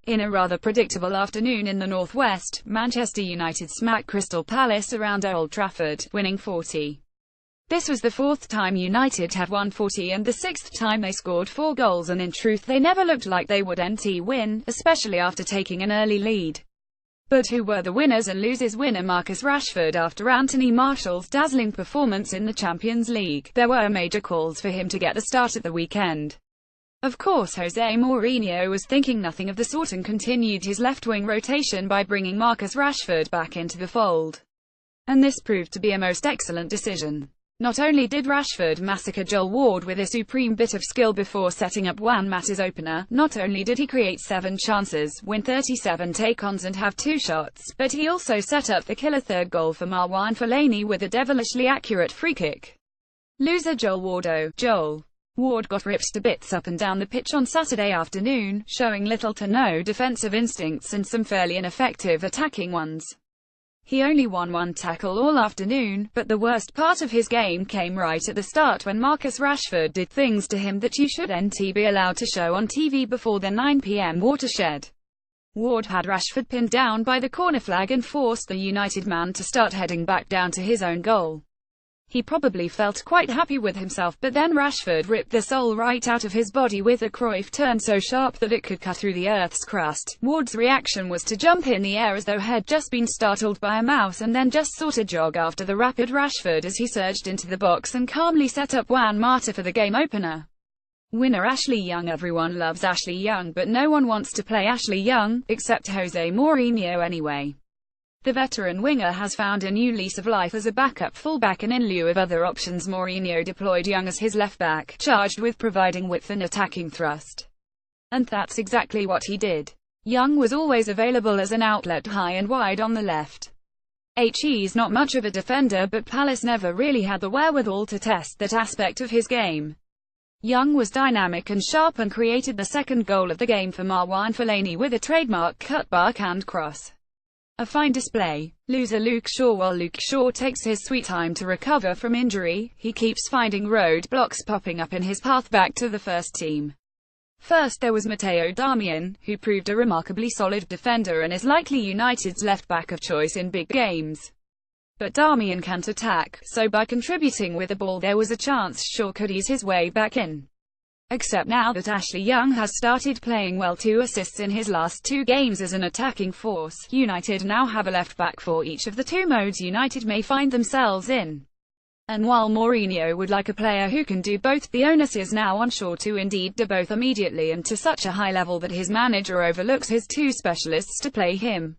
In a rather predictable afternoon in the northwest, Manchester United smacked Crystal Palace around Old Trafford, winning 40. This was the fourth time United had won 40 and the sixth time they scored 4 goals, and in truth they never looked like they would win, especially after taking an early lead. But who were the winners and losers? Winner Marcus Rashford. After Anthony Martial's dazzling performance in the Champions League, there were major calls for him to get the start at the weekend. Of course, Jose Mourinho was thinking nothing of the sort and continued his left-wing rotation by bringing Marcus Rashford back into the fold. And this proved to be a most excellent decision. Not only did Rashford massacre Joel Ward with a supreme bit of skill before setting up Juan Mata's opener, not only did he create 7 chances, win 37 take-ons and have 2 shots, but he also set up the killer third goal for Marwan Fellaini with a devilishly accurate free-kick. Loser Joel Ward. Joel Ward got ripped to bits up and down the pitch on Saturday afternoon, showing little to no defensive instincts and some fairly ineffective attacking ones. He only won 1 tackle all afternoon, but the worst part of his game came right at the start when Marcus Rashford did things to him that you shouldn't be allowed to show on TV before the 9 p.m. watershed. Ward had Rashford pinned down by the corner flag and forced the United man to start heading back down to his own goal. He probably felt quite happy with himself, but then Rashford ripped the soul right out of his body with a Cruyff turn so sharp that it could cut through the earth's crust. Ward's reaction was to jump in the air as though he'd just been startled by a mouse, and then just sort of jog after the rapid Rashford as he surged into the box and calmly set up Juan Mata for the game opener. Winner Ashley Young. Everyone loves Ashley Young, but no one wants to play Ashley Young, except Jose Mourinho anyway. The veteran winger has found a new lease of life as a backup fullback, and in lieu of other options Mourinho deployed Young as his left-back, charged with providing width and attacking thrust. And that's exactly what he did. Young was always available as an outlet high and wide on the left. He's not much of a defender, but Palace never really had the wherewithal to test that aspect of his game. Young was dynamic and sharp and created the second goal of the game for Marwan Fellaini with a trademark cut backhand cross. A fine display. Loser Luke Shaw. While Luke Shaw takes his sweet time to recover from injury, he keeps finding roadblocks popping up in his path back to the first team. First there was Matteo Darmian, who proved a remarkably solid defender and is likely United's left-back of choice in big games. But Darmian can't attack, so by contributing with the ball there was a chance Shaw could ease his way back in. Except now that Ashley Young has started playing well, 2 assists in his last 2 games as an attacking force, United now have a left-back for each of the 2 modes United may find themselves in. And while Mourinho would like a player who can do both, the onus is now on Shaw to indeed do both immediately and to such a high level that his manager overlooks his 2 specialists to play him.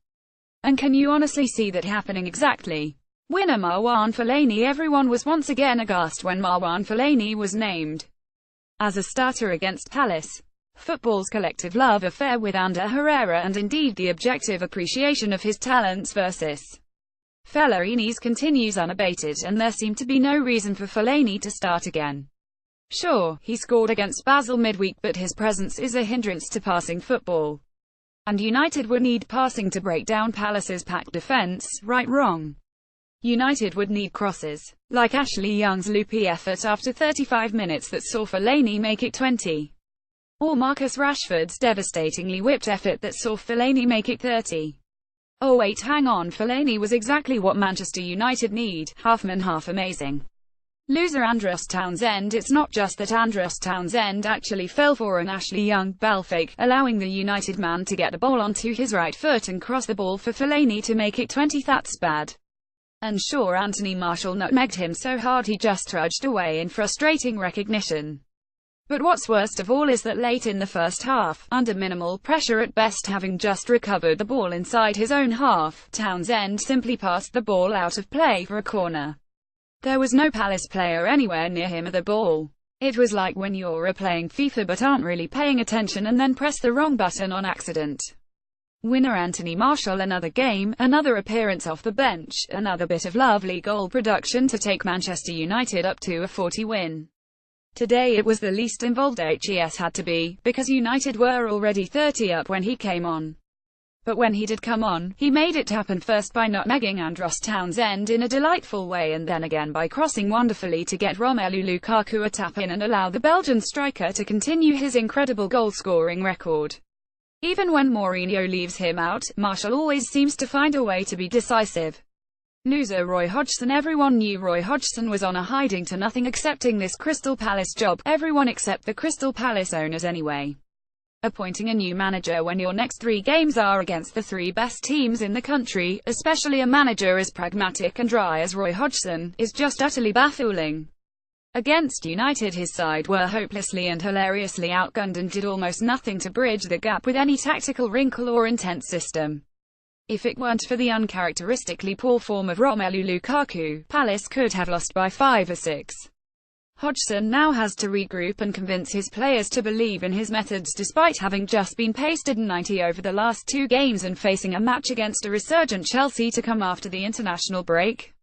And can you honestly see that happening? Exactly. Winner Marwan Fellaini. Everyone was once again aghast when Marwan Fellaini was named as a starter against Palace. Football's collective love affair with Ander Herrera and indeed the objective appreciation of his talents versus Fellaini's continues unabated, and there seemed to be no reason for Fellaini to start again. Sure, he scored against Basel midweek, but his presence is a hindrance to passing football. And United would need passing to break down Palace's packed defence. Wrong. United would need crosses, like Ashley Young's loopy effort after 35 minutes that saw Fellaini make it 20. Or Marcus Rashford's devastatingly whipped effort that saw Fellaini make it 30. Oh wait, hang on, Fellaini was exactly what Manchester United need, half-man half amazing. Loser Andros Townsend. It's not just that Andros Townsend actually fell for an Ashley Young ball fake, allowing the United man to get the ball onto his right foot and cross the ball for Fellaini to make it 20. That's bad. And sure, Anthony Martial nutmegged him so hard he just trudged away in frustrating recognition. But what's worst of all is that late in the first half, under minimal pressure at best, having just recovered the ball inside his own half, Townsend simply passed the ball out of play for a corner. There was no Palace player anywhere near him or the ball. It was like when you're playing FIFA but aren't really paying attention and then press the wrong button on accident. Winner Anthony Martial. Another game, another appearance off the bench, another bit of lovely goal production to take Manchester United up to a 40 win. Today it was the least involved HES had to be, because United were already 30 up when he came on. But when he did come on, he made it happen, first by nutmegging Andros Townsend in a delightful way and then again by crossing wonderfully to get Romelu Lukaku a tap in and allow the Belgian striker to continue his incredible goal-scoring record. Even when Mourinho leaves him out, Martial always seems to find a way to be decisive. Loser Roy Hodgson. Everyone knew Roy Hodgson was on a hiding-to-nothing accepting this Crystal Palace job, everyone except the Crystal Palace owners anyway. Appointing a new manager when your next 3 games are against the 3 best teams in the country, especially a manager as pragmatic and dry as Roy Hodgson, is just utterly baffling. Against United, his side were hopelessly and hilariously outgunned and did almost nothing to bridge the gap with any tactical wrinkle or intense system. If it weren't for the uncharacteristically poor form of Romelu Lukaku, Palace could have lost by 5 or 6. Hodgson now has to regroup and convince his players to believe in his methods despite having just been pasted 90 over the last 2 games and facing a match against a resurgent Chelsea to come after the international break.